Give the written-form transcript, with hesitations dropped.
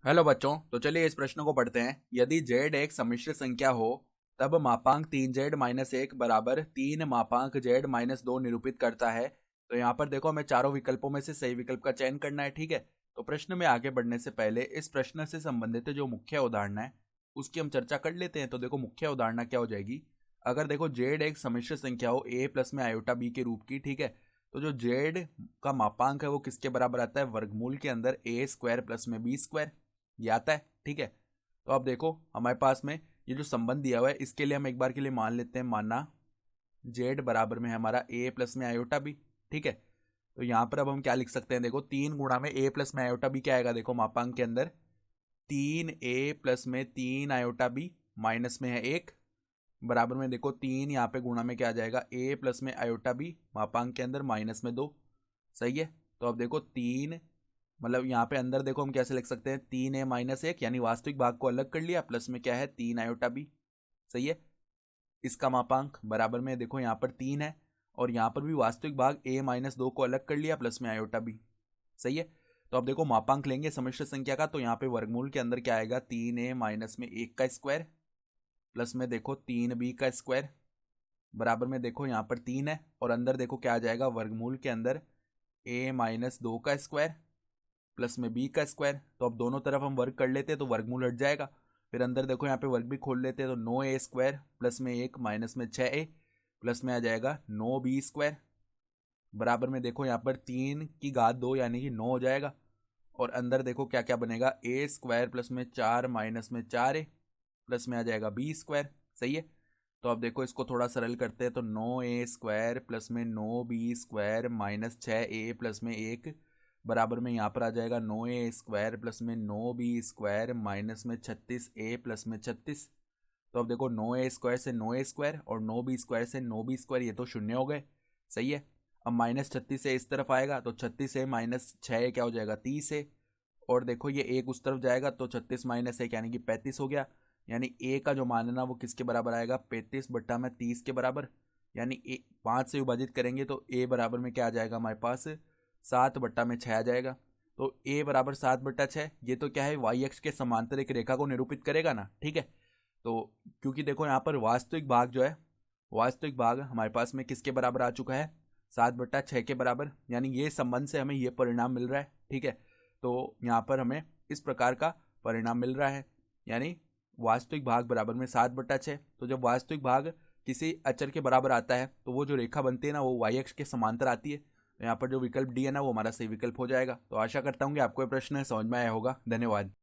Hello बच्चों, तो चलिए इस प्रश्न को पढ़ते हैं। यदि z एक सम्मिश्र संख्या हो तब मापांक 3z-1 बराबर 3 मापांक z-2 निरूपित करता है। तो यहाँ पर देखो, हमें चारों विकल्पों में से सही विकल्प का चयन करना है। ठीक है, तो प्रश्न में आगे बढ़ने से पहले इस प्रश्न से संबंधित जो मुख्य उदाहरण है उसकी हम चर्चा कर लेते हैं। तो देखो, मुख्य उदाहरण क्या हो जाएगी। अगर देखो z एक सम्मिश्र संख्या हो a प्लस में आयोटा b के रूप की, ठीक है, तो जो z का मापांक है वो किसके बराबर आता है? वर्गमूल के अंदर a स्क्वायर प्लस में b स्क्वायर, ये आता है। ठीक है, तो अब देखो हमारे पास में ये जो संबंध दिया हुआ है इसके लिए हम एक बार के लिए मान लेते हैं, माना z बराबर में है हमारा a प्लस में आयोटा b। ठीक है, तो यहाँ पर अब हम क्या लिख सकते हैं? देखो, 3 गुणा में a प्लस में आयोटा b क्या आएगा? देखो, मापांक के अंदर 3a प्लस में 3 आयोटा b माइनस में है 1, बराबर में देखो 3 यहाँ पे गुणा में क्या आ जाएगा? a प्लस में आयोटा b मापांक के अंदर माइनस में 2। सही है, तो अब देखो 3, मतलब यहाँ पे अंदर देखो हम कैसे लिख सकते हैं? 3a-1, यानी वास्तविक भाग को अलग कर लिया, प्लस में क्या है? 3 आयोटा b। सही है, इसका मापांक बराबर में देखो यहाँ पर 3 है, और यहाँ पर भी वास्तविक भाग a-2 को अलग कर लिया, प्लस में आयोटा b। सही है, तो अब देखो मापांक लेंगे सम्मिश्र संख्या का, तो यहाँ पे वर्गमूल के अंदर क्या आएगा? 3a-1 का स्क्वायर, प्लस में देखो 3b का स्क्वायर, बराबर में देखो यहाँ पर 3 है, और अंदर देखो क्या आ जाएगा? वर्गमूल के अंदर a-2 का स्क्वायर प्लस में b का स्क्वायर। तो अब दोनों तरफ हम वर्ग कर लेते हैं तो वर्गमूल हट जाएगा। फिर अंदर देखो यहाँ पे वर्ग भी खोल लेते हैं, तो 9a स्क्वायर प्लस में 1 माइनस में 6a प्लस में आ जाएगा 9b स्क्वायर, बराबर में देखो यहाँ पर 3 की घात 2 यानी कि 9 हो जाएगा। और अंदर देखो क्या क्या बनेगा? a स्क्वायर प्लस में 4 माइनस में 4a प्लस में आ जाएगा b स्क्वायर। सही है, तो अब देखो इसको थोड़ा सरल करते हैं, तो 9a स्क्वायर प्लस में 9b square minus 6a plus में 1, बराबर में यहाँ पर आ जाएगा 9a स्क्वायर प्लस में 9b स्क्वायर माइनस में 36a प्लस में 36। तो अब देखो 9a स्क्वायर से 9a स्क्वायर और 9b स्क्वायर से 9b स्क्वायर, ये तो शून्य हो गए। सही है, अब माइनस 36 से इस तरफ आएगा, तो 36 है माइनस 6 क्या हो जाएगा? 30 है, और देखो ये एक उस तरफ जाएगा तो 36 माइनस 1 यानी कि 35 हो गया। यानी ए का जो मान है ना वो किसके बराबर आएगा? 35/30 के बराबर। यानी 5 से विभाजित करेंगे तो ए बराबर में क्या आ जाएगा हमारे पास? 7/6 आ जाएगा। तो ए बराबर 7/6, ये तो क्या है? वाई अक्ष के समांतर एक रेखा को निरूपित करेगा ना। ठीक है, तो क्योंकि देखो यहाँ पर वास्तविक भाग जो है, वास्तविक भाग हमारे पास में किसके बराबर आ चुका है? 7/6 के बराबर, यानी ये संबंध से हमें ये परिणाम मिल रहा है। ठीक है, तो यहाँ पर हमें इस प्रकार का परिणाम मिल रहा है, यानी वास्तविक भाग बराबर में 7/6। तो जब वास्तविक भाग किसी अचर के बराबर आता है तो वो जो रेखा बनती है ना वो वाई अक्ष के समांतर आती है। तो यहाँ पर जो विकल्प डी है ना वो हमारा सही विकल्प हो जाएगा। तो आशा करता हूँ कि आपको ये प्रश्न समझ में आया होगा। धन्यवाद।